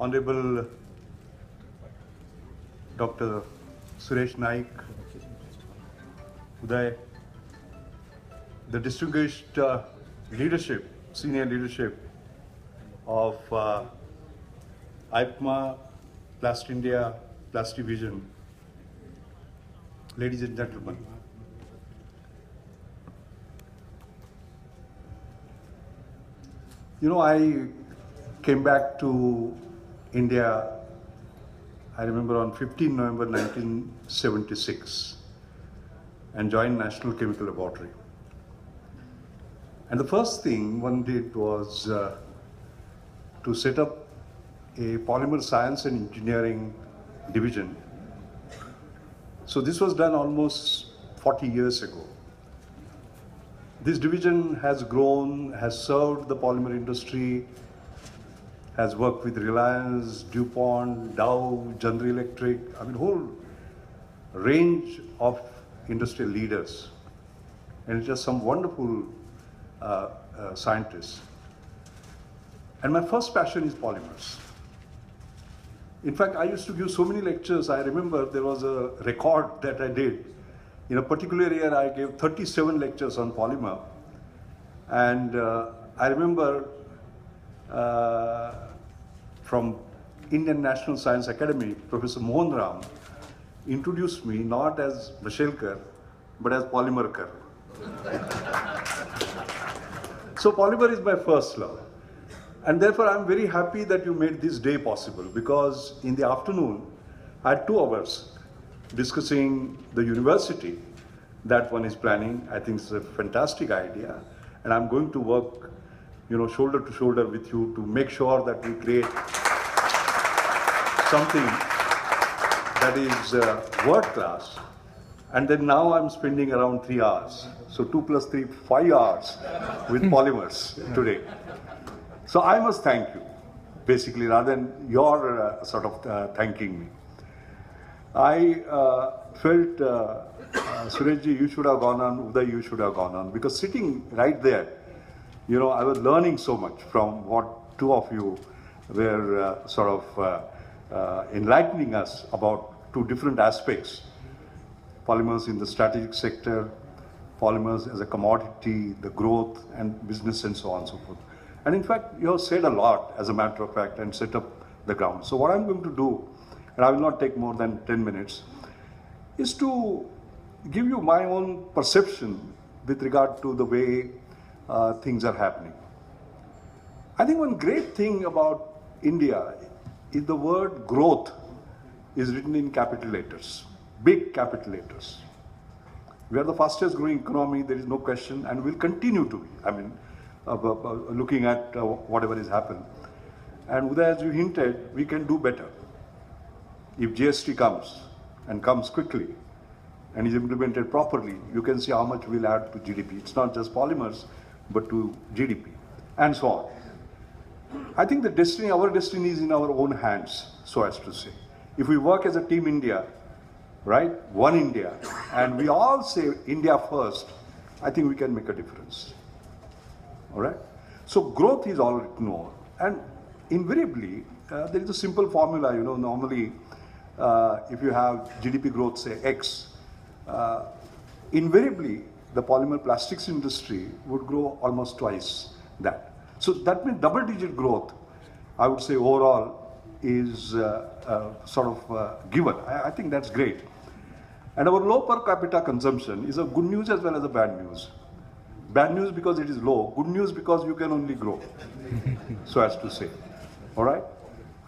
Honorable Dr. Suresh Naik, Uday, the distinguished leadership, senior leadership of IPMA, Plast India, Plastivision, ladies and gentlemen. You know, I came back to India, I remember on 15 November 1976 and joined National Chemical Laboratory. And the first thing one did was to set up a polymer science and engineering division. So this was done almost 40 years ago. This division has grown, has served the polymer industry, has worked with Reliance, DuPont, Dow, General Electric, I mean, whole range of industrial leaders. And just some wonderful scientists. And my first passion is polymers. In fact, I used to give so many lectures. I remember there was a record that I did. In a particular year, I gave 37 lectures on polymer. And I remember from Indian National Science Academy, Professor Mohan Ram introduced me not as Mashelkar, but as Polymerkar. So polymer is my first love. And therefore, I'm very happy that you made this day possible, because in the afternoon, I had 2 hours discussing the university that one is planning. I think it's a fantastic idea. And I'm going to work, shoulder to shoulder with you to make sure that we create something that is world class. And then now I'm spending around 3 hours. So 2 plus 3, 5 hours with polymers today. So I must thank you, basically, rather than your thanking me. I felt, Sureshji, you should have gone on, Uday, you should have gone on, because sitting right there, I was learning so much from what 2 of you were enlightening us about 2 different aspects. Polymers in the strategic sector, polymers as a commodity, the growth and business and so on and so forth. And in fact, you have said a lot, as a matter of fact, and set up the ground. So what I'm going to do, and I will not take more than 10 minutes, is to give you my own perception with regard to the way things are happening. I think one great thing about India is the word growth is written in capital letters, big capital letters. We are the fastest growing economy, there is no question, and will continue to be. I mean, looking at whatever has happened. And Uday, as you hinted, we can do better. If GST comes, and comes quickly, and is implemented properly, you can see how much we'll add to GDP. It's not just polymers, but to GDP, and so on. I think the destiny, our destiny is in our own hands, so as to say. If we work as a team India, right, one India, and we all say India first, I think we can make a difference. All right? So growth is all written over. And invariably, there is a simple formula, normally if you have GDP growth, say X, invariably the polymer plastics industry would grow almost twice that. So that means double-digit growth, I would say overall, is given. I think that's great. And our low per capita consumption is a good news as well as a bad news. Bad news because it is low, good news because you can only grow, so as to say. All right?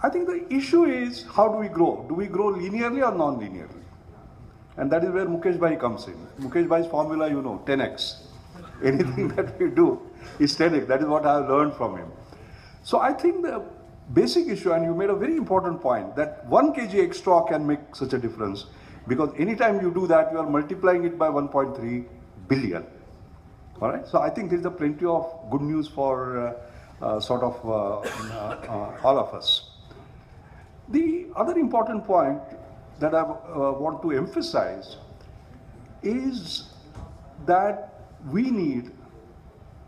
I think the issue is, how do we grow? Do we grow linearly or non-linearly? And that is where Mukesh Bhai comes in. Mukesh Bhai's formula, 10x. Anything that we do is 10x. That is what I have learned from him. So I think the basic issue, and you made a very important point, that 1 kg extra can make such a difference, because anytime you do that, you are multiplying it by 1.3 billion. All right? So I think there is a plenty of good news for all of us. The other important point that I want to emphasize is that we need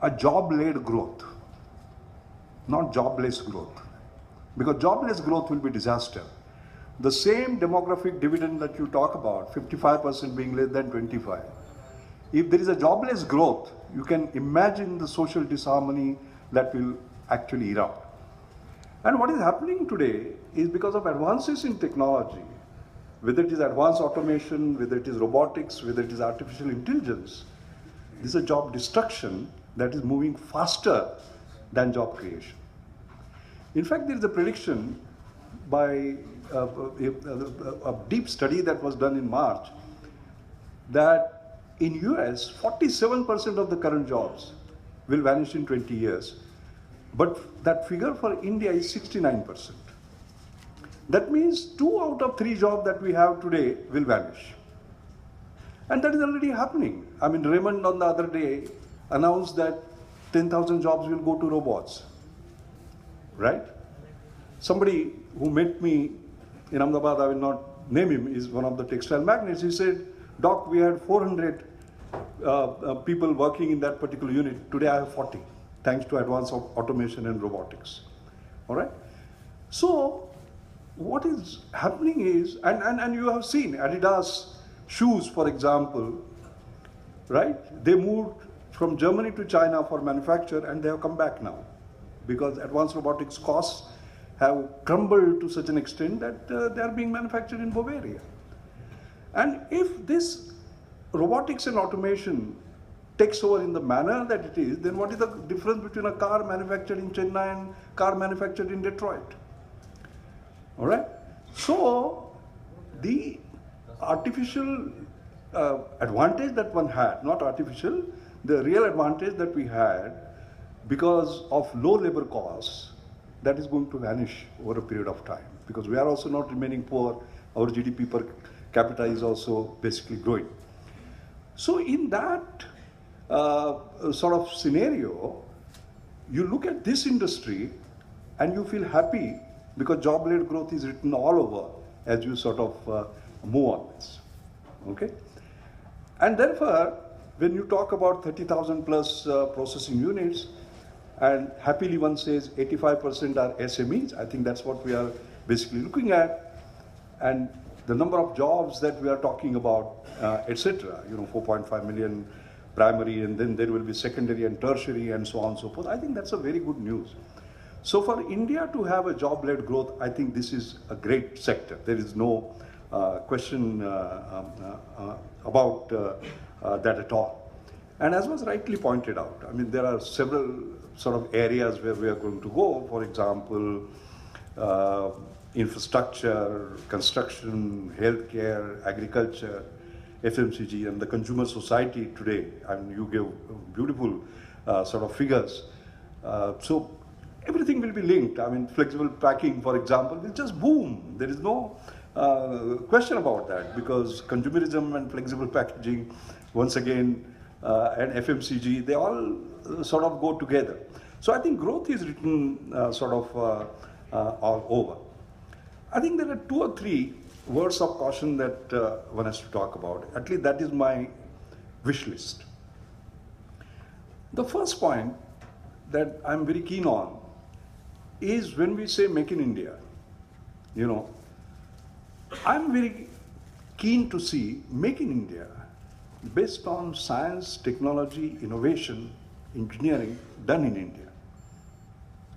a job-led growth, not jobless growth. because jobless growth will be disaster. The same demographic dividend that you talk about, 55% being less than 25. If there is a jobless growth, you can imagine the social disharmony that will actually erupt. And what is happening today is because of advances in technology, whether it is advanced automation, whether it is robotics, whether it is artificial intelligence, this is a job destruction that is moving faster than job creation. In fact, there is a prediction by a deep study that was done in March that in US, 47% of the current jobs will vanish in 20 years. But that figure for India is 69%. That means 2 out of 3 jobs that we have today will vanish. And that is already happening. I mean, Raymond on the other day announced that 10,000 jobs will go to robots, right? Somebody who met me in Ahmedabad, I will not name him, is one of the textile magnates. He said, Doc, we had 400 people working in that particular unit. Today I have 40, thanks to advanced automation and robotics. All right? So, what is happening is, and you have seen Adidas shoes, for example, right? They moved from Germany to China for manufacture and they have come back now because advanced robotics costs have crumbled to such an extent that they are being manufactured in Bavaria. And if this robotics and automation takes over in the manner that it is, then what is the difference between a car manufactured in Chennai and car manufactured in Detroit? All right? So, the artificial advantage that one had, not artificial, the real advantage that we had because of low labor costs, that is going to vanish over a period of time because we are also not remaining poor. Our GDP per capita is also basically growing. So in that sort of scenario, you look at this industry and you feel happy because job-led growth is written all over as you sort of move on this, okay? And therefore, when you talk about 30,000 plus processing units, and happily one says 85% are SMEs, I think that's what we are basically looking at, and the number of jobs that we are talking about, etc., 4.5 million primary, and then there will be secondary and tertiary and so on and so forth. I think that's a very good news. So for India to have a job-led growth, I think this is a great sector. There is no question about that at all. And as was rightly pointed out, I mean, there are several sort of areas where we are going to go. For example, infrastructure, construction, healthcare, agriculture, FMCG, and the consumer society today. And you give beautiful sort of figures. So everything will be linked. I mean, flexible packing, for example, will just boom. There is no question about that because consumerism and flexible packaging, once again, and FMCG, they all sort of go together. So I think growth is written sort of all over. I think there are 2 or 3 words of caution that one has to talk about. At least that is my wish list. The first point that I'm very keen on is when we say make in India, I'm very keen to see make in India based on science, technology, innovation, engineering done in India,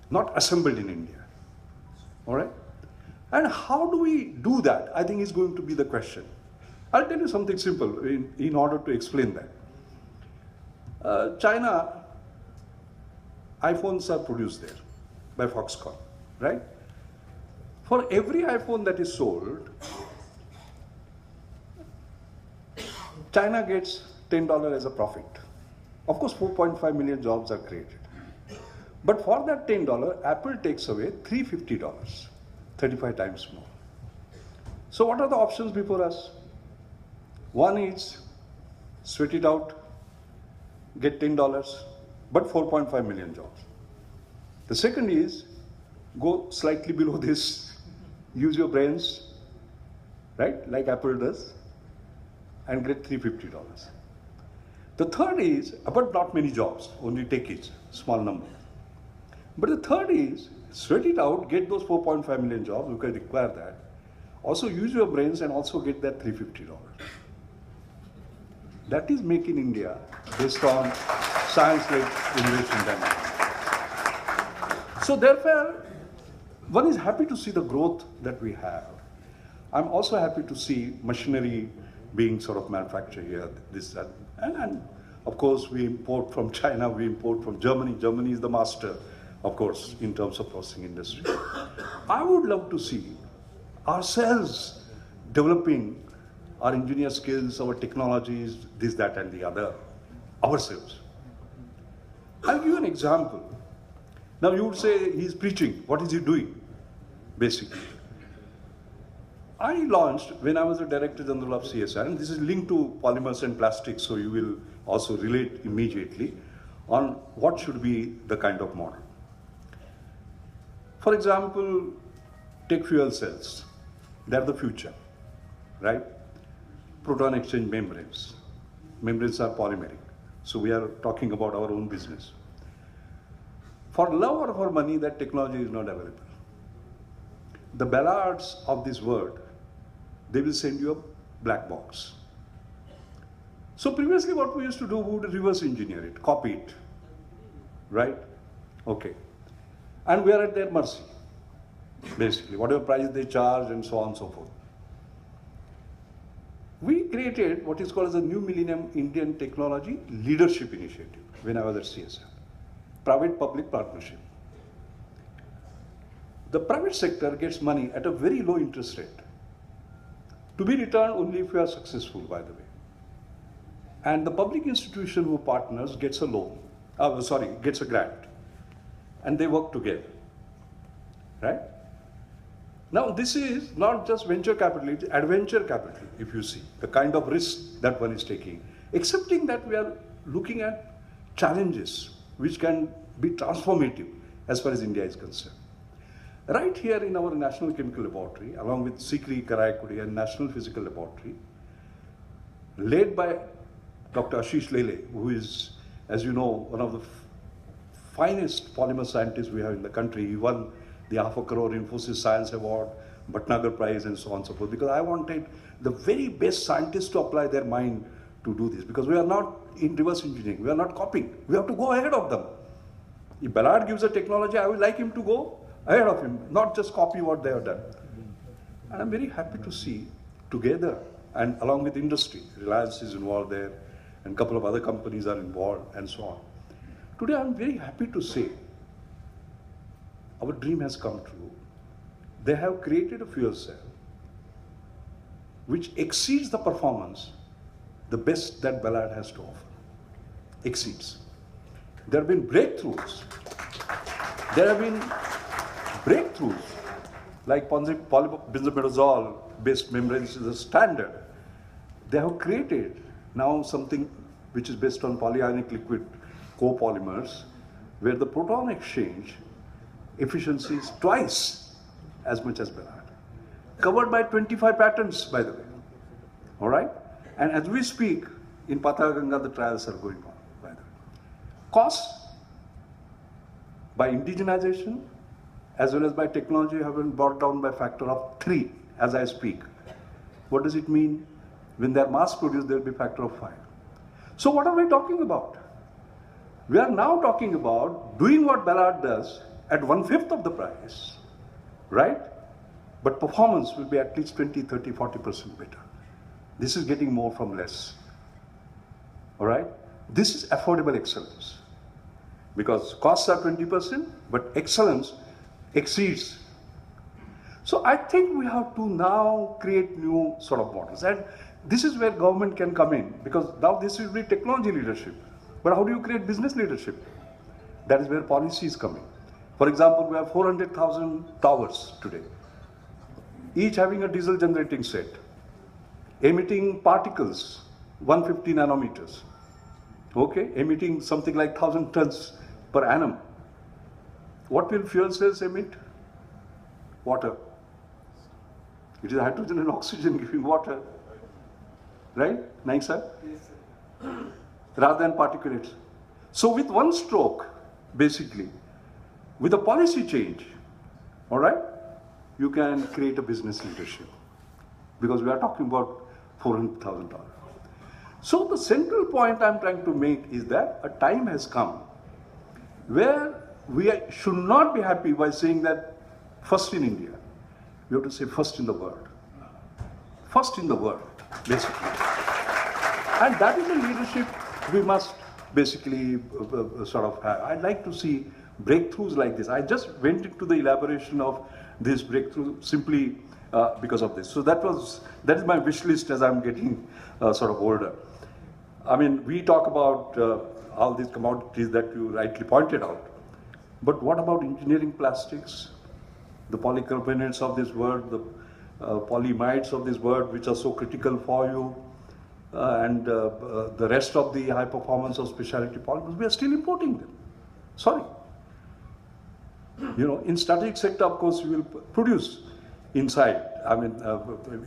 not assembled in India. All right? And how do we do that? I think is going to be the question. I'll tell you something simple in order to explain that. China, iPhones are produced there by Foxconn, right? For every iPhone that is sold, China gets $10 as a profit. Of course, 4.5 million jobs are created. But for that $10, Apple takes away $350, 35 times more. So what are the options before us? One is sweat it out, get $10, but 4.5 million jobs. The second is go slightly below this, use your brains, right, like Apple does, and get $350. The third is, but not many jobs, only techies, small number. But the third is, Sweat it out, get those 4.5 million jobs, you can require that. Also use your brains and also get that $350. That is Make in India based on science-led innovation dynamic. So therefore, one is happy to see the growth that we have. I'm also happy to see machinery being sort of manufactured here, this and of course we import from China, we import from Germany. Germany is the master, of course, in terms of processing industry. I would love to see ourselves developing our engineer skills, our technologies, this, that, and the other, ourselves. I'll give you an example. Now you would say he's preaching. What is he doing, basically? I launched, when I was the Director General of CSR, and this is linked to polymers and plastics, so you will also relate immediately on what should be the kind of model. For example, take fuel cells. They're the future, right? Proton exchange membranes. Membranes are polymeric. So we are talking about our own business. For love or for money, that technology is not available. The Ballards of this world, they will send you a black box. So previously what we used to do, we would reverse engineer it, copy it, right? Okay. And we are at their mercy, basically, whatever price they charge and so on and so forth. We created what is called as the New Millennium Indian Technology Leadership Initiative when I was at CSR, private-public partnership. The private sector gets money at a very low interest rate, to be returned only if you are successful, by the way. And the public institution who partners gets a loan, gets a grant, and they work together, right? Now this is not just venture capital, it's adventure capital, if you see, the kind of risk that one is taking, accepting that we are looking at challenges which can be transformative as far as India is concerned. Right here in our National Chemical Laboratory, along with Sikri, Karaikudi and National Physical Laboratory, led by Dr. Ashish Lele, who is, as you know, one of the finest polymer scientists we have in the country. He won the ₹500 crore Infosys Science Award, Bhatnagar Prize and so on and so forth, because I wanted the very best scientists to apply their mind to do this, because we are not in reverse engineering, we are not copying, we have to go ahead of them. If Ballard gives a technology, I would like him to go ahead of him, not just copy what they have done. And I'm very happy to see together, and along with industry, Reliance is involved there, and a couple of other companies are involved and so on. Today I'm very happy to say our dream has come true. They have created a fuel cell which exceeds the performance, the best that Ballard has to offer. Exceeds. There have been breakthroughs. There have been breakthroughs like polybenzophenol based membranes is a standard. They have created now something which is based on polyionic liquid copolymers, where the proton exchange efficiency is twice as much as Ballard. Covered by 25 patents, by the way. All right? And as we speak, in Patharganga, the trials are going on, by the way. Costs, by indigenization, as well as by technology, have been brought down by a factor of 3 as I speak. What does it mean? When they are mass produced, there will be a factor of 5. So what are we talking about? We are now talking about doing what Ballard does at 1/5 of the price, right? But performance will be at least 20, 30, 40% better. This is getting more from less, all right? This is affordable excellence, because costs are 20%, but excellence exceeds. So I think we have to now create new sort of models, and this is where government can come in, because now this will be technology leadership. But how do you create business leadership? That is where policy is coming. For example, we have 400,000 towers today, each having a diesel generating set, emitting particles, 150 nanometers, okay, emitting something like 1,000 tons per annum. What will fuel cells emit? Water. It is hydrogen and oxygen giving water, right? Naik sir? Yes, sir. Rather than particulates. So with one stroke, basically, with a policy change, all right, you can create a business leadership, because we are talking about $400,000. So the central point I'm trying to make is that a time has come where we should not be happy by saying that first in India. We have to say first in the world. First in the world, basically. And that is the leadership we must basically sort of have. I'd like to see breakthroughs like this. I just went into the elaboration of this breakthrough simply because of this. So that is my wish list as I'm getting sort of older. I mean, we talk about all these commodities that you rightly pointed out, but what about engineering plastics, the polycarbonates of this world, the polyamides of this world, which are so critical for you, and the rest of the high performance of specialty polymers, we are still importing them. Sorry. You know, in strategic sector, of course, we will produce inside. I mean,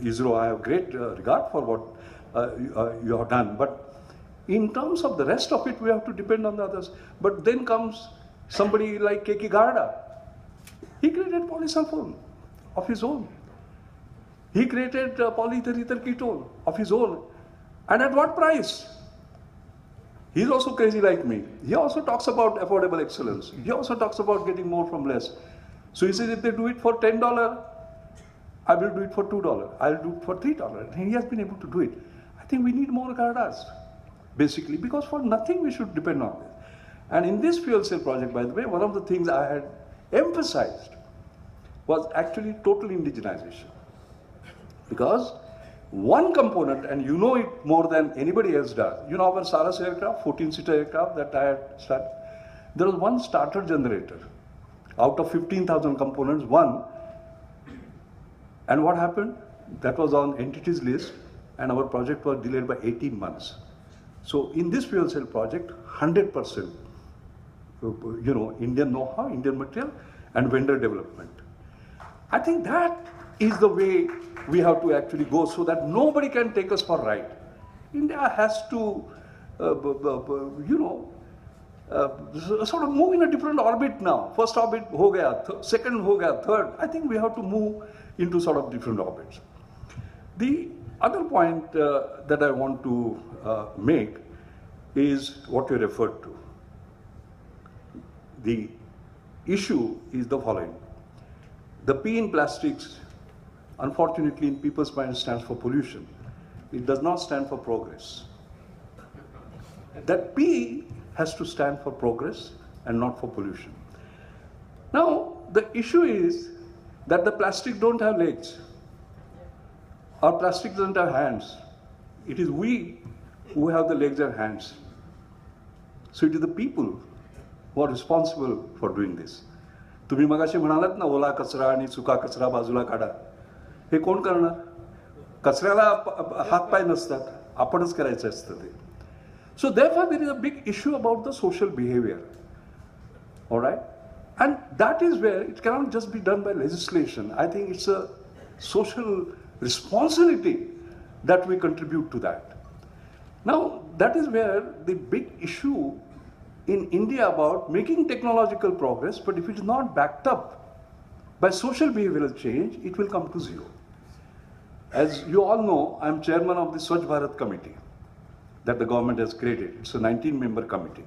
ISRO, I have great regard for what you have done, but in terms of the rest of it, we have to depend on the others. But then comes somebody like K.K. Garda. He created polysulfone of his own. He created polyether ketone of his own. And at what price? He's also crazy like me. He also talks about affordable excellence. He also talks about getting more from less. So he says, if they do it for $10, I will do it for $2. I'll do it for $3. And he has been able to do it. I think we need more Gardas, basically, because for nothing we should depend on this. And in this fuel cell project, by the way, one of the things I had emphasized was actually total indigenization. Because one component, and you know it more than anybody else does, you know our Saras aircraft, 14-seater aircraft that I had started, there was one starter generator. Out of 15,000 components, one. And what happened? That was on entities list, and our project was delayed by 18 months. So in this fuel cell project, 100%, you know, Indian know-how, Indian material, and vendor development. I think that is the way we have to actually go, so that nobody can take us for a ride. India has to, you know, sort of move in a different orbit now. First orbit ho gaya, second ho gaya, third. I think we have to move into sort of different orbits. The other point that I want to make is what you referred to. The issue is the following. The P in plastics, unfortunately, in people's mind stands for pollution. It does not stand for progress. That P has to stand for progress and not for pollution. Now, the issue is that the plastic don't have legs. Our plastic doesn't have hands. It is we who have the legs and hands. So it is the people who are responsible for doing this. तुम्ही मगाशी म्हणालात ना, ओला कचरा आणि सुका कचरा बाजूला काढा. हे कोण करणार? कचऱ्याला हात पाय नसतात, आपणच करायचं असतं ते. So therefore there is a big issue about the social behavior. All right? And that is where it cannot just be done by legislation. I think it's a social responsibility that we contribute to that. Now, that is where the big issue in India about making technological progress, but if it is not backed up by social behavioral change, it will come to zero. As you all know, I am chairman of the Swachh Bharat committee that the government has created. It's a 19-member committee.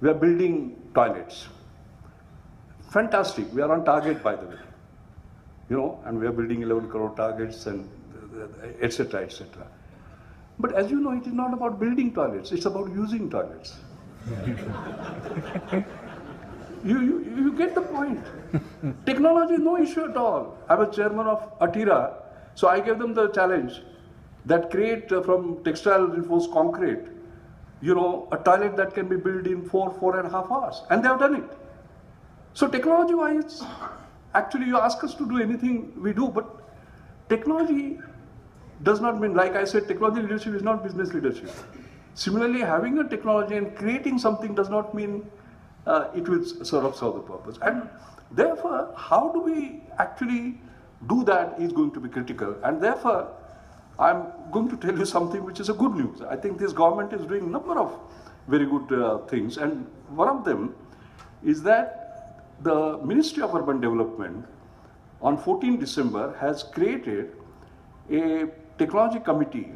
We are building toilets. Fantastic. We are on target, by the way. You know, and we are building 11 crore targets and etc., etc. But as you know, it is not about building toilets. It's about using toilets. You get the point. Technology is no issue at all. I was chairman of Atira, so I gave them the challenge that create from textile reinforced concrete, you know, a toilet that can be built in 4.5 hours. And they have done it. So technology-wise, actually you ask us to do anything, we do, but technology does not mean, like I said, technology leadership is not business leadership. Similarly, having a technology and creating something does not mean it will sort of serve the purpose. And therefore, how do we actually do that is going to be critical. And therefore, I'm going to tell you something which is a good news. I think this government is doing a number of very good things. And one of them is that the Ministry of Urban Development on 14 December has created a technology committee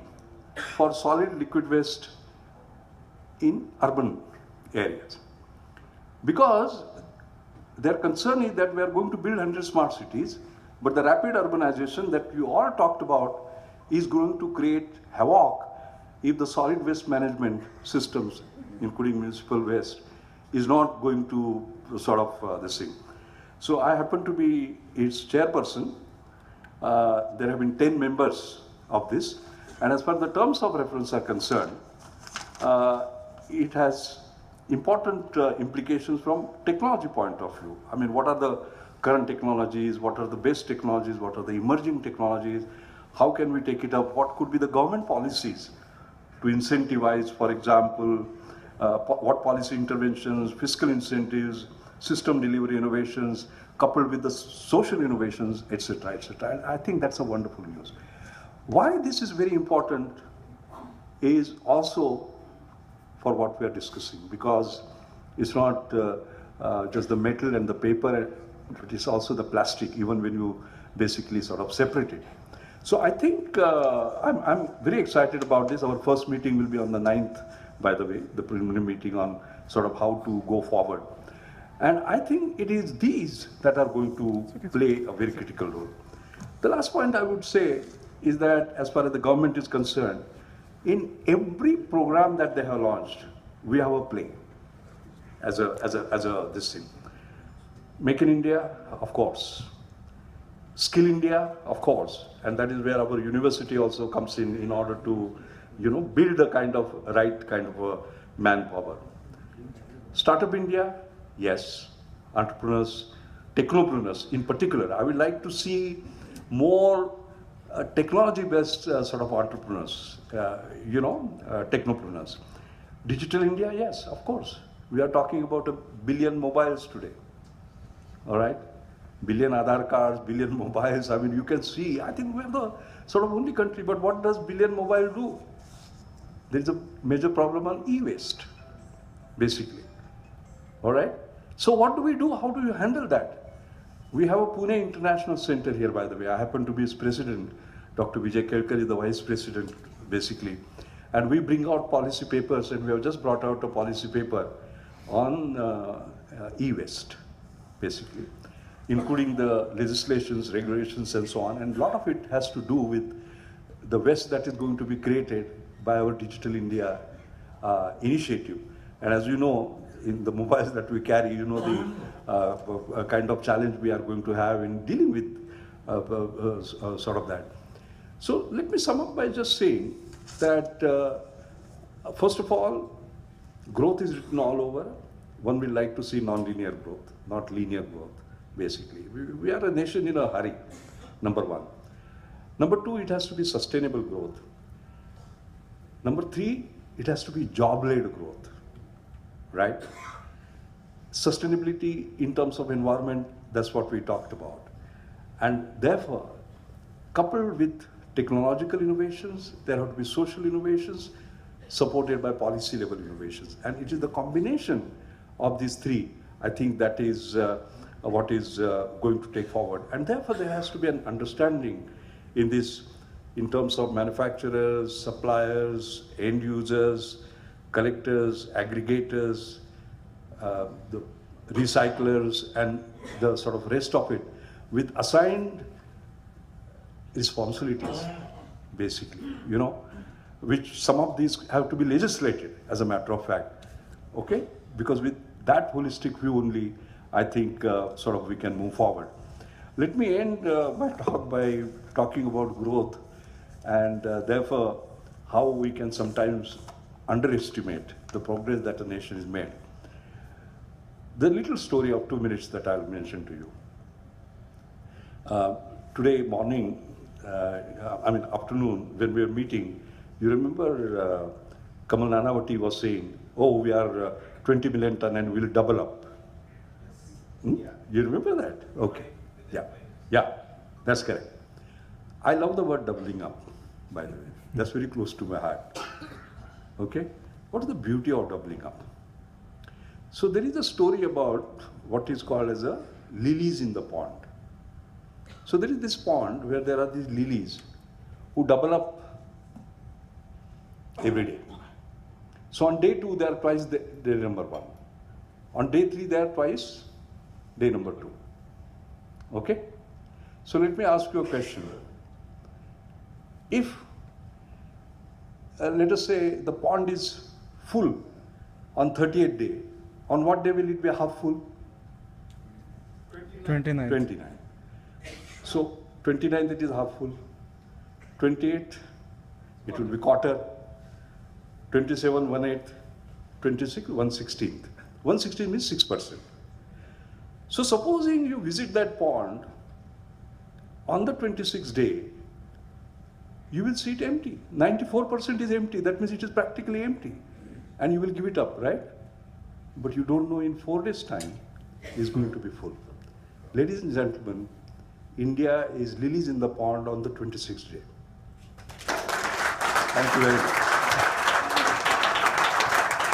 for solid liquid waste in urban areas. Because their concern is that we are going to build 100 smart cities, but the rapid urbanization that you all talked about is going to create havoc if the solid waste management systems, including municipal waste, is not going to sort of this thing. So I happen to be its chairperson. There have been 10 members of this, and as far as the terms of reference are concerned, it has important implications from technology point of view. I mean, what are the current technologies, what are the best technologies, what are the emerging technologies, how can we take it up, what could be the government policies to incentivize, for example, what policy interventions, fiscal incentives, system delivery innovations, coupled with the social innovations, etc., etc. And I think that's a wonderful news. Why this is very important is also for what we are discussing, because it's not just the metal and the paper, it is also the plastic, even when you basically sort of separate it. So I think I'm very excited about this. Our first meeting will be on the 9th, by the way, the preliminary meeting on sort of how to go forward. And I think it is these that are going to play a very critical role. The last point I would say is that as far as the government is concerned, in every program that they have launched, we have a play as a this thing. Make in India, of course. Skill India, of course. And that is where our university also comes in order to, build a kind of right kind of a manpower. Startup India, yes. Entrepreneurs, technopreneurs in particular. I would like to see more technology-based sort of entrepreneurs, technopreneurs. Digital India, yes, of course. We are talking about 1 billion mobiles today, all right? Billion Aadhaar cards, billion mobiles. I mean, you can see, I think we're the sort of only country, but what does billion mobile do? There is a major problem on e-waste, basically, all right? So what do we do? How do you handle that? We have a Pune International Center here, by the way. I happen to be its president. Dr. Vijay Kelkar is the vice president, basically. And we bring out policy papers, and we have just brought out a policy paper on e-waste, basically, including the legislations, regulations, and so on. And a lot of it has to do with the waste that is going to be created by our Digital India initiative. And as you know, in the mobiles that we carry, the kind of challenge we are going to have in dealing with sort of that. So let me sum up by just saying that, first of all, growth is written all over. One will like to see non-linear growth, not linear growth, basically. We are a nation in a hurry, number one. Number two, it has to be sustainable growth. Number three, it has to be job-led growth, right? Sustainability in terms of environment, that's what we talked about. And therefore, coupled with technological innovations, there have to be social innovations supported by policy level innovations. And it is the combination of these three, I think, that is what is going to take forward. And therefore, there has to be an understanding in this, in terms of manufacturers, suppliers, end users, collectors, aggregators, the recyclers, and the sort of rest of it, with assigned responsibilities, basically, which some of these have to be legislated, as a matter of fact, okay? Because with that holistic view only, I think sort of we can move forward. Let me end my talk by talking about growth, and therefore how we can sometimes underestimate the progress that a nation is made. The little story of 2 minutes that I'll mention to you. Today morning, afternoon, when we were meeting, you remember Kamal Nanavati was saying, oh, we are 20 million ton and we'll double up. Yeah. You remember that? Okay. Yeah, that's correct. I love the word doubling up, by the way. That's very close to my heart. Okay? What is the beauty of doubling up? So there is a story about what is called as a lilies in the pond. So there is this pond where there are these lilies who double up every day. So on day 2, they are twice day number 1. On day 3, they are twice day number 2. Okay? So let me ask you a question. If, let us say, the pond is full on 30th day, on what day will it be half full? 29. 29. So 29th it is half full. 28th it will be quarter. 27 1/8. 26 1/16. 1/16 means 6%. So supposing you visit that pond on the 26th day, you will see it empty. 94% is empty. That means it is practically empty. And you will give it up, right? But you don't know in 4 days' time is going to be full. Ladies and gentlemen, India is lilies in the pond on the 26th day. Thank you very much.